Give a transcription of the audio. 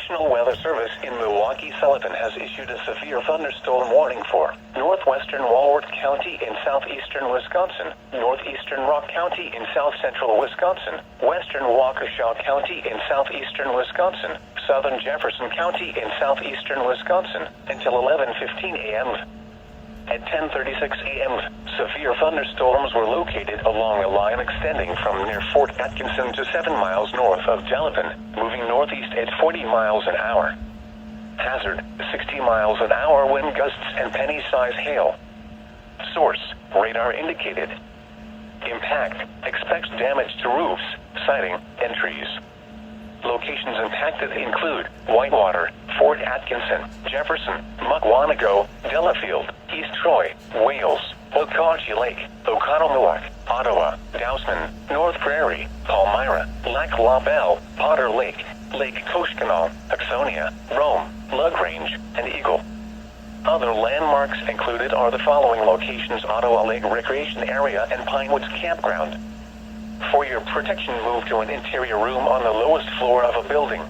National Weather Service in Milwaukee-Sullivan has issued a severe thunderstorm warning for northwestern Walworth County in southeastern Wisconsin, northeastern Rock County in south-central Wisconsin, western Waukesha County in southeastern Wisconsin, southern Jefferson County in southeastern Wisconsin, until 11:15 a.m. At 10:36 a.m., severe thunderstorms were located along a line extending from near Fort Atkinson to 7 miles north of Delavan, moving northeast at 40 miles an hour. Hazard, 60 miles an hour wind gusts and penny-size hail. Source, radar indicated. Impact, expects damage to roofs, siding, and trees. Locations impacted include Whitewater, Fort Atkinson, Jefferson, Muckwonago, Delafield, East Troy, Wales, Waukesha Lake, Oconomowoc, Ottawa, Dousman, North Prairie, Palmyra, Lac La Belle, Potter Lake, Lake Koshkonong, Axonia, Rome, LaGrange, and Eagle. Other landmarks included are the following locations: Ottawa Lake Recreation Area and Pinewoods Campground. For your protection, move to an interior room on the lowest floor of a building.